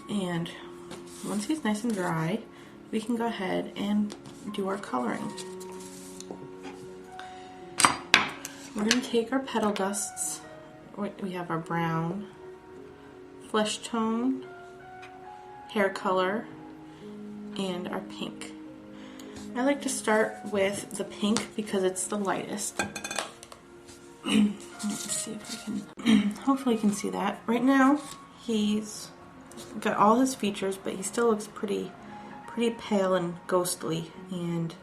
And once he's nice and dry, we can go ahead and do our coloring. We're going to take our petal dusts. We have our brown, flesh tone, hair color, and our pink. I like to start with the pink because it's the lightest. Let's see if we can, hopefully you can see that. Right now, he's got all his features, but he still looks pretty pale and ghostly and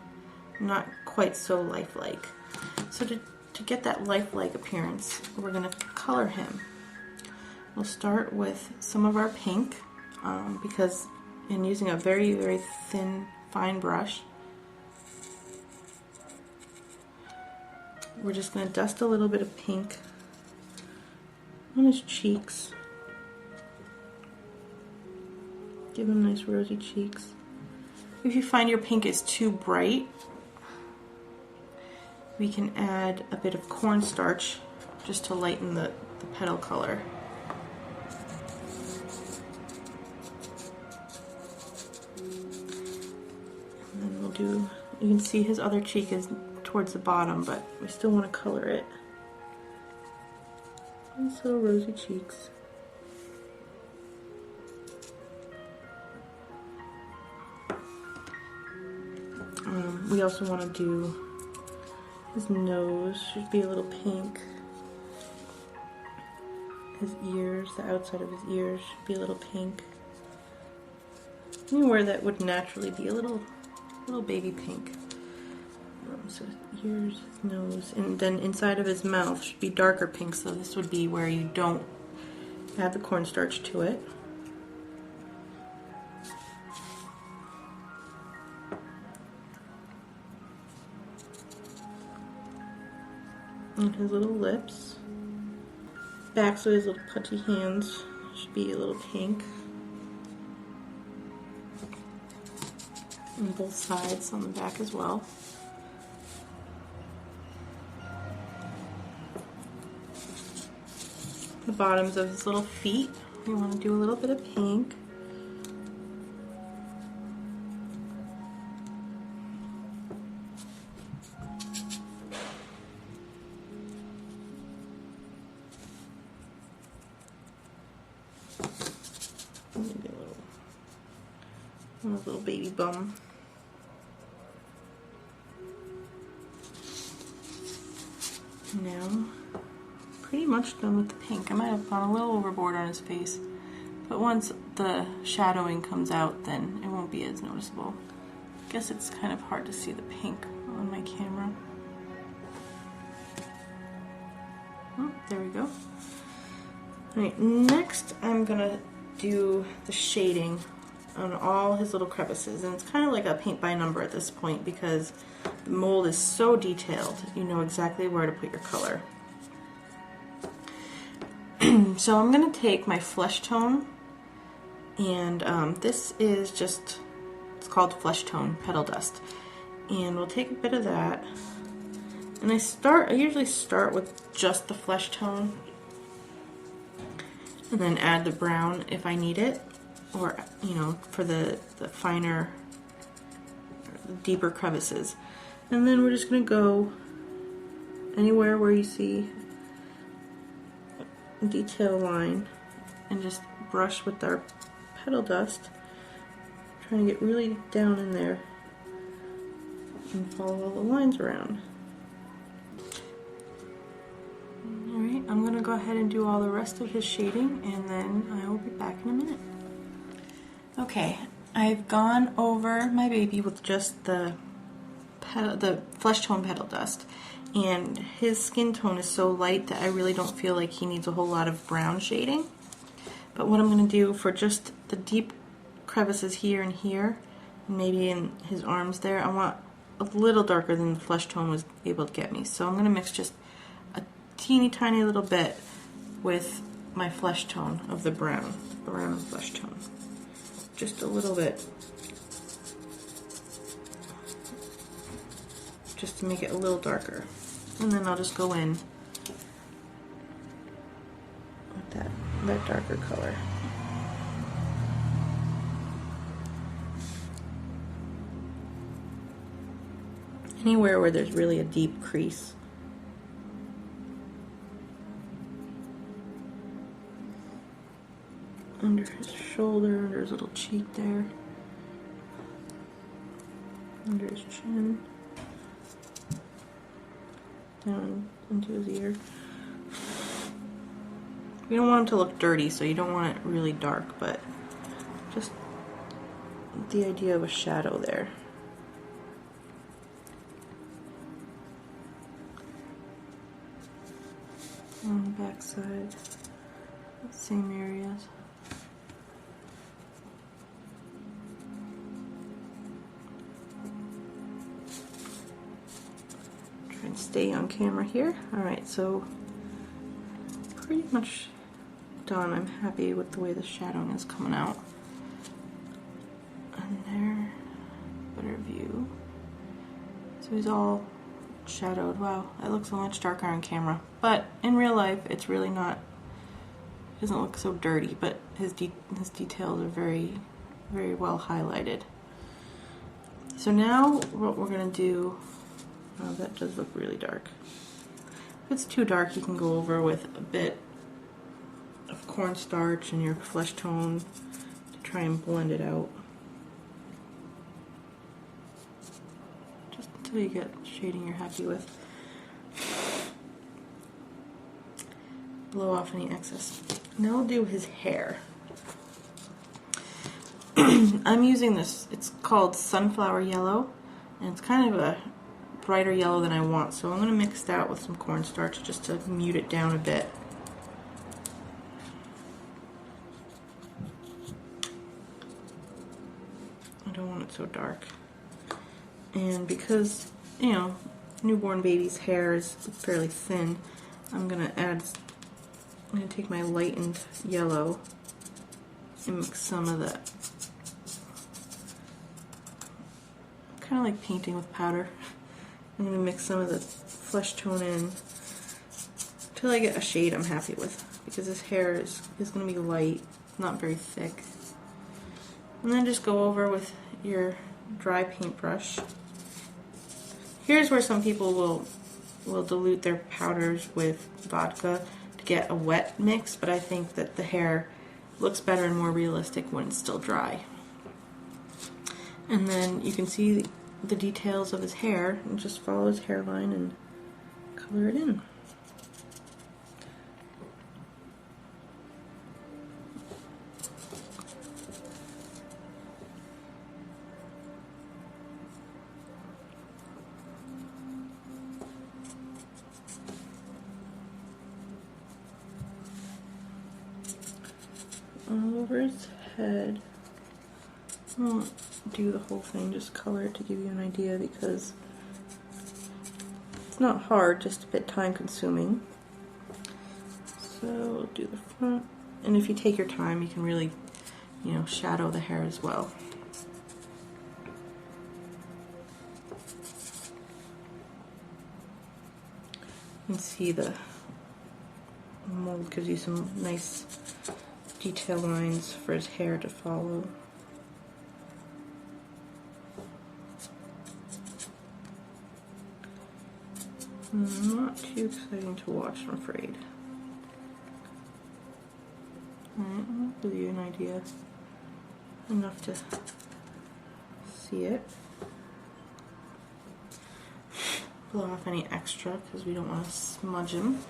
not quite so lifelike. So to get that lifelike appearance, we're going to color him. We'll start with some of our pink because in using a very thin, fine brush, we're just going to dust a little bit of pink on his cheeks. Give him nice rosy cheeks. If you find your pink is too bright, we can add a bit of cornstarch just to lighten the petal color. And then we'll do, you can see his other cheek is towards the bottom, but we still want to color it. Nice little rosy cheeks. We also want to do his nose, should be a little pink. His ears, the outside of his ears should be a little pink. Anywhere that would naturally be a little baby pink. So his ears, his nose, and then inside of his mouth should be darker pink, so this would be where you don't add the cornstarch to it. And his little lips. Back, so his little pudgy hands should be a little pink. And both sides on the back as well. The bottoms of his little feet, we want to do a little bit of pink. Maybe a little baby bum. Now, pretty much done with the pink. I might have gone a little overboard on his face, but once the shadowing comes out, then it won't be as noticeable. I guess it's kind of hard to see the pink on my camera. Oh, there we go. Alright, next I'm gonna do the shading on all his little crevices, and it's kind of like a paint by number at this point because the mold is so detailed, you know exactly where to put your color. So I'm going to take my flesh tone, and this is just, it's called flesh tone petal dust, and we'll take a bit of that, and I usually start with just the flesh tone and then add the brown if I need it, or you know, for the finer, deeper crevices. And then we're just going to go anywhere where you see a detail line and just brush with our petal dust, trying to get really down in there and follow all the lines around. Alright, I'm going to go ahead and do all the rest of his shading, and then I will be back in a minute. Okay, I've gone over my baby with just the flesh tone petal dust, and his skin tone is so light that I really don't feel like he needs a whole lot of brown shading. But what I'm going to do for just the deep crevices here and here, and maybe in his arms there, I want a little darker than the flesh tone was able to get me. So I'm going to mix just a teeny tiny little bit with my flesh tone of the brown flesh tone. Just a little bit. Just to make it a little darker. And then I'll just go in with that darker color. anywhere where there's really a deep crease. Under his shoulder, under his little cheek there. Under his chin. Down into his ear. You don't want him to look dirty, so you don't want it really dark, but just the idea of a shadow there. On the back side, same areas. Try and stay on camera here. Alright, so pretty much done. I'm happy with the way the shadowing is coming out. And there, better view. So he's all shadowed. Wow, that looks so much darker on camera. But in real life, it's really not, doesn't look so dirty, but his details are very, very well highlighted. So now what we're gonna do, oh, that does look really dark. If it's too dark, you can go over with a bit of cornstarch and your flesh tone to try and blend it out. Just until you get shading you're happy with. Blow off any excess. Now we'll do his hair. I'm using this, it's called Sunflower Yellow, and it's kind of a brighter yellow than I want, so I'm going to mix that with some cornstarch just to mute it down a bit. I don't want it so dark. And because, you know, newborn baby's hair is fairly thin, I'm going to take my lightened yellow and mix some of that. Kind of like painting with powder. I'm going to mix some of the flesh tone in until I get a shade I'm happy with, because his hair is going to be light, not very thick. And then just go over with your dry paintbrush. Here's where some people will dilute their powders with vodka to get a wet mix, but I think that the hair looks better and more realistic when it's still dry. And then you can see the details of his hair and just follow his hairline and color it in. All over his head. I won't do the whole thing, just color it to give you an idea, because it's not hard, just a bit time consuming. So we'll do the front, and if you take your time, you can really, you know, shadow the hair as well. You can see the mold gives you some nice detail lines for his hair to follow. Not too exciting to watch, I'm afraid. Alright, I'll give you an idea. Enough to see it. Blow off any extra because we don't want to smudge him.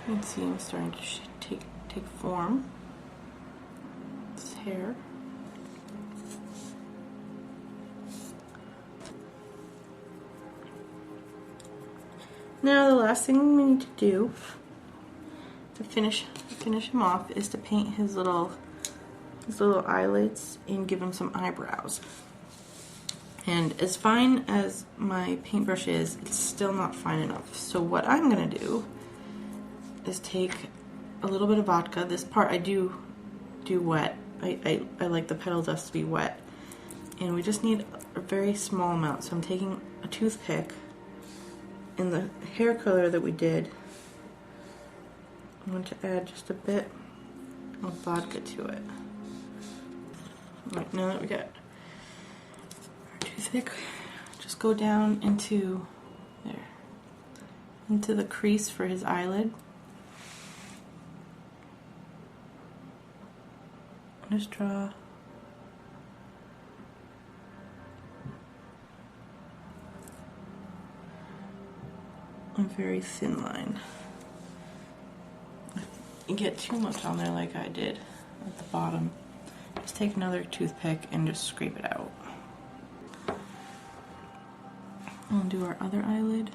You can see him starting to take form. His hair. Now the last thing we need to do to finish him off is to paint his little eyelids and give him some eyebrows. And as fine as my paintbrush is, it's still not fine enough. So what I'm gonna do is take a little bit of vodka. This part I do wet. I like the petal dust to be wet. And we just need a very small amount. So I'm taking a toothpick. In the hair color that we did, I'm going to add just a bit of vodka to it. Right, now that we got our toothpick, just go down into There. Into the crease for his eyelid. Just draw a very thin line. You get too much on there like I did at the bottom. Just take another toothpick and just scrape it out. We'll do our other eyelid.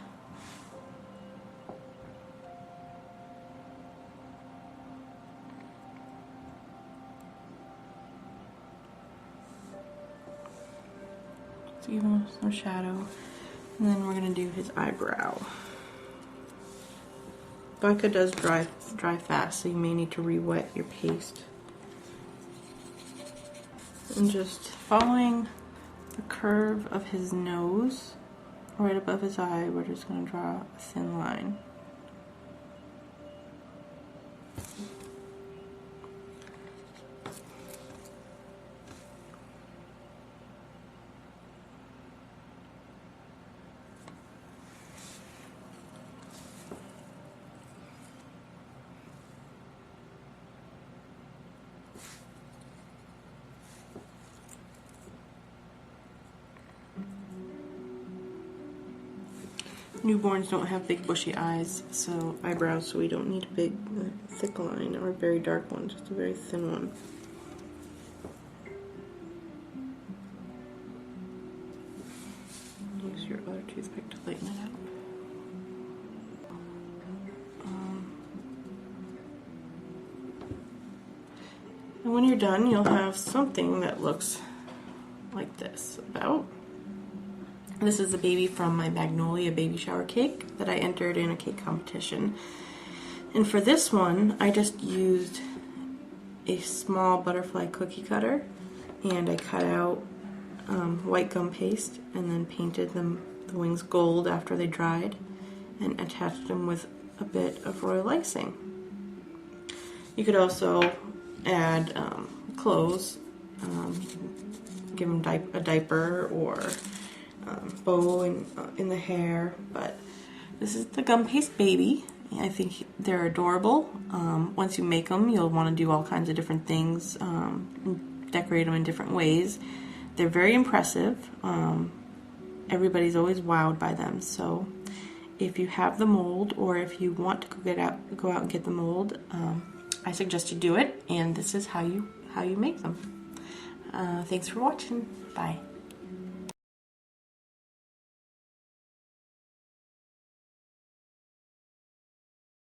So even some shadow. And then we're gonna do his eyebrow. Vodka does dry fast, so you may need to re-wet your paste. And just following the curve of his nose, right above his eye, we're just going to draw a thin line. Newborns don't have big bushy eyes, so eyebrows, so we don't need a big thick line or a very dark one, just a very thin one. Use your other toothpick to lighten it up. And when you're done, you'll have something that looks like this about. This is the baby from my Magnolia baby shower cake that I entered in a cake competition. And for this one, I just used a small butterfly cookie cutter, and I cut out white gum paste and then painted the wings gold after they dried and attached them with a bit of royal icing. You could also add clothes, give them a diaper or bow in the hair, but this is the Gumpaste baby. I think they're adorable. Once you make them, you'll want to do all kinds of different things, decorate them in different ways. They're very impressive. Everybody's always wowed by them. So if you have the mold, or if you want to go out and get the mold, I suggest you do it. And this is how you make them. Thanks for watching. Bye.